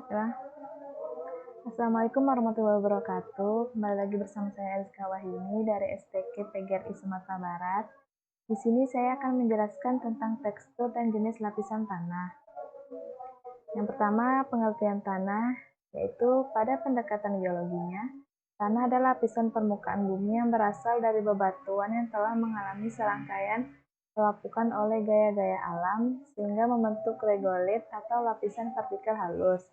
Ya. Assalamualaikum warahmatullahi wabarakatuh. Kembali lagi bersama saya Eliska Wahyuni dari STK PGRI Sumatera Barat. Di sini saya akan menjelaskan tentang tekstur dan jenis lapisan tanah. Yang pertama, pengertian tanah, yaitu pada pendekatan geologinya, tanah adalah lapisan permukaan bumi yang berasal dari bebatuan yang telah mengalami serangkaian pelapukan oleh gaya-gaya alam sehingga membentuk regolit atau lapisan partikel halus.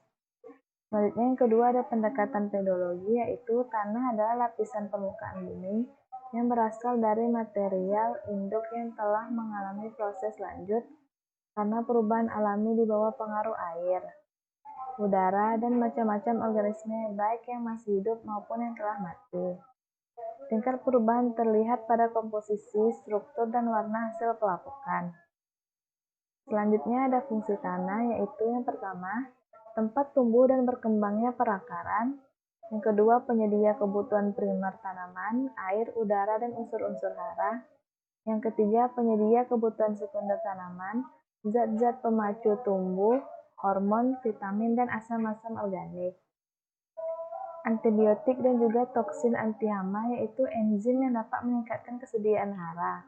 Selanjutnya yang kedua ada pendekatan pedologi, yaitu tanah adalah lapisan permukaan bumi yang berasal dari material induk yang telah mengalami proses lanjut karena perubahan alami di bawah pengaruh air, udara, dan macam-macam organisme baik yang masih hidup maupun yang telah mati. Tingkat perubahan terlihat pada komposisi, struktur, dan warna hasil pelapukan. Selanjutnya ada fungsi tanah, yaitu yang pertama, tempat tumbuh dan berkembangnya perakaran. Yang kedua, penyedia kebutuhan primer tanaman, air, udara, dan unsur-unsur hara. Yang ketiga, penyedia kebutuhan sekunder tanaman, zat-zat pemacu tumbuh, hormon, vitamin, dan asam-asam organik. Antibiotik dan juga toksin anti hama, yaitu enzim yang dapat meningkatkan kesediaan hara.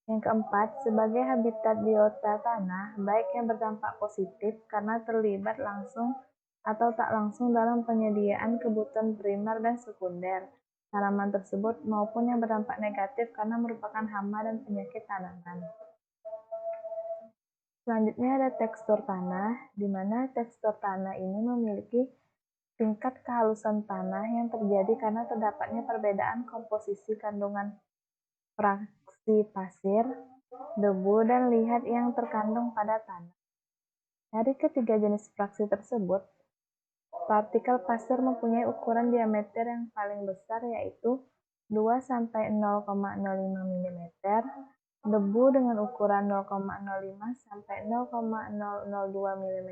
Yang keempat, sebagai habitat biota tanah, baik yang berdampak positif karena terlibat langsung atau tak langsung dalam penyediaan kebutuhan primer dan sekunder tanaman tersebut, maupun yang berdampak negatif karena merupakan hama dan penyakit tanaman. Selanjutnya ada tekstur tanah, di mana tekstur tanah ini memiliki tingkat kehalusan tanah yang terjadi karena terdapatnya perbedaan komposisi kandungan fraksi pasir, debu, dan liat yang terkandung pada tanah. Dari ketiga jenis fraksi tersebut, partikel pasir mempunyai ukuran diameter yang paling besar, yaitu 2-0,05 mm, debu dengan ukuran 0,05-0,002 mm,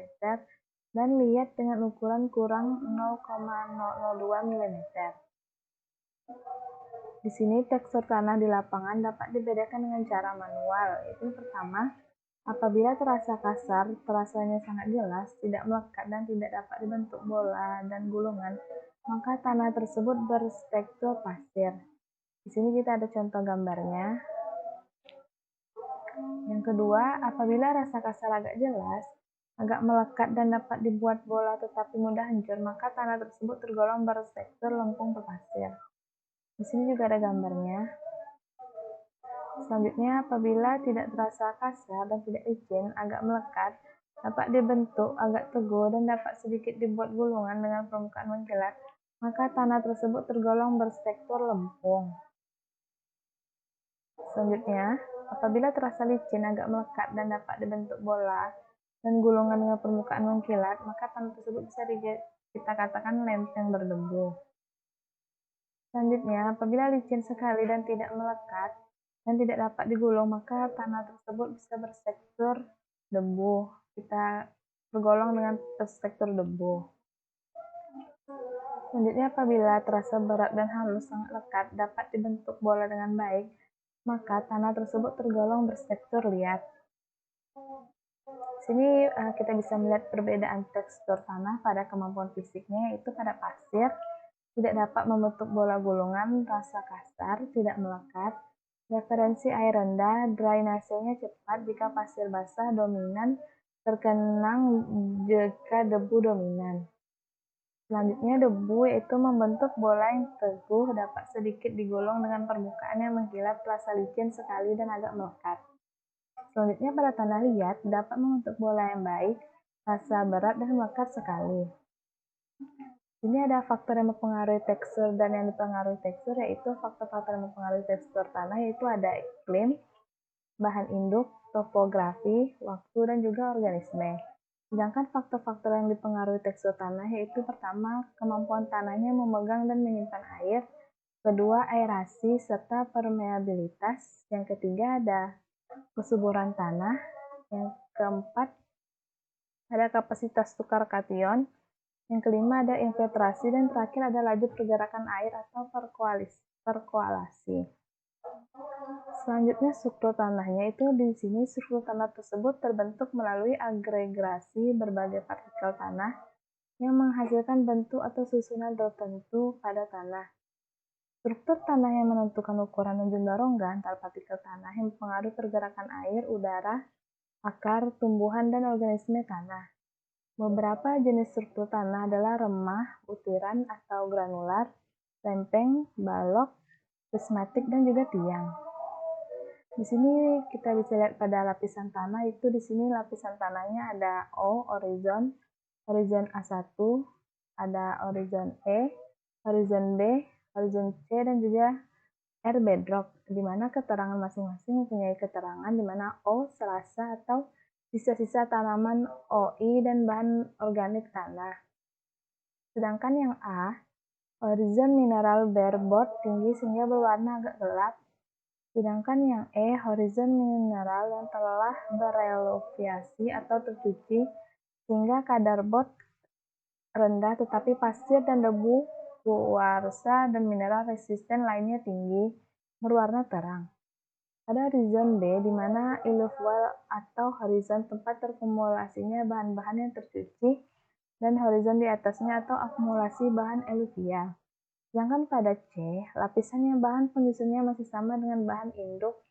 dan liat dengan ukuran kurang 0,002 mm. Di sini tekstur tanah di lapangan dapat dibedakan dengan cara manual, yaitu pertama, apabila terasa kasar, terasanya sangat jelas, tidak melekat dan tidak dapat dibentuk bola dan gulungan, maka tanah tersebut bertekstur pasir. Di sini kita ada contoh gambarnya. Yang kedua, apabila rasa kasar agak jelas, agak melekat dan dapat dibuat bola tetapi mudah hancur, maka tanah tersebut tergolong bertekstur lempung berpasir. Di sini juga ada gambarnya. Selanjutnya, apabila tidak terasa kasar dan tidak licin, agak melekat, dapat dibentuk agak teguh dan dapat sedikit dibuat gulungan dengan permukaan mengkilat, maka tanah tersebut tergolong bertekstur lempung. Selanjutnya, apabila terasa licin, agak melekat dan dapat dibentuk bola dan gulungan dengan permukaan mengkilat, maka tanah tersebut bisa kita katakan lempeng berdebu. Selanjutnya, apabila licin sekali dan tidak melekat dan tidak dapat digulung, maka tanah tersebut bisa bertekstur debu. Kita tergolong dengan tekstur debu. Selanjutnya, apabila terasa berat dan halus sangat lekat, dapat dibentuk bola dengan baik, maka tanah tersebut tergolong bertekstur liat. Sini kita bisa melihat perbedaan tekstur tanah pada kemampuan fisiknya, yaitu pada pasir, tidak dapat membentuk bola gulungan, rasa kasar, tidak melekat, referensi air rendah, drainasenya cepat jika pasir basah dominan, terkenang jika debu dominan. Selanjutnya debu, yaitu membentuk bola yang teguh, dapat sedikit digulung dengan permukaan yang mengkilat, terasa licin sekali dan agak melekat. Selanjutnya pada tanah liat, dapat membentuk bola yang baik, rasa berat dan melekat sekali. Ini ada faktor yang mempengaruhi tekstur dan yang dipengaruhi tekstur, yaitu faktor-faktor yang mempengaruhi tekstur tanah, yaitu ada iklim, bahan induk, topografi, waktu, dan juga organisme. Sedangkan faktor-faktor yang dipengaruhi tekstur tanah, yaitu pertama, kemampuan tanahnya memegang dan menyimpan air, kedua, aerasi, serta permeabilitas, yang ketiga ada kesuburan tanah, yang keempat ada kapasitas tukar kation, yang kelima ada infiltrasi, dan terakhir ada laju pergerakan air atau perkoalasi. Selanjutnya struktur tanahnya, itu di sini struktur tanah tersebut terbentuk melalui agregasi berbagai partikel tanah yang menghasilkan bentuk atau susunan tertentu pada tanah. Struktur tanah yang menentukan ukuran dan jumlah rongga antar partikel tanah yang mempengaruhi pergerakan air, udara, akar, tumbuhan, dan organisme tanah. Beberapa jenis struktur tanah adalah remah, butiran atau granular, lempeng, balok, prismatik, dan juga tiang. Di sini kita bisa lihat pada lapisan tanah itu di sini lapisan tanahnya ada O, horizon A1, ada horizon E, horizon B, horizon C, dan juga R bedrock, di mana keterangan masing-masing mempunyai keterangan di mana O selasa atau sisa-sisa tanaman OI dan bahan organik tanah. Sedangkan yang A, horizon mineral bareboard tinggi sehingga berwarna agak gelap. Sedangkan yang E, horizon mineral yang telah bereluviasi atau tercuci sehingga kadar bord rendah tetapi pasir dan debu, kuarsa, dan mineral resisten lainnya tinggi, berwarna terang. Ada horizon B, di mana alluvial atau horizon tempat terkumulasinya bahan-bahan yang tercuci, dan horizon di atasnya atau akumulasi bahan alluvial. Sedangkan pada C, lapisan yang bahan penyusunnya masih sama dengan bahan induk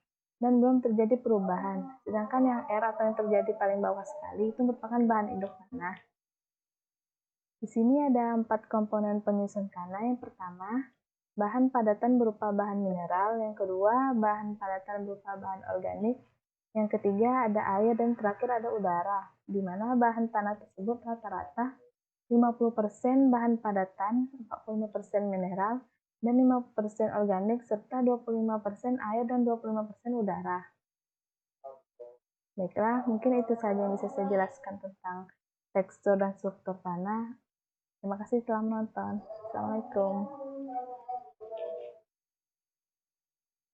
dan belum terjadi perubahan. Sedangkan yang R atau yang terjadi paling bawah sekali itu merupakan bahan induk tanah. Di sini ada 4 komponen penyusun tanah. Yang pertama, bahan padatan berupa bahan mineral. Yang kedua, bahan padatan berupa bahan organik. Yang ketiga, ada air. Dan terakhir ada udara, di mana bahan tanah tersebut rata-rata 50% bahan padatan, 45% mineral, dan 50% organik, serta 25% air dan 25% udara. Baiklah, mungkin itu saja yang bisa saya jelaskan tentang tekstur dan struktur tanah. Terima kasih telah menonton. Assalamualaikum.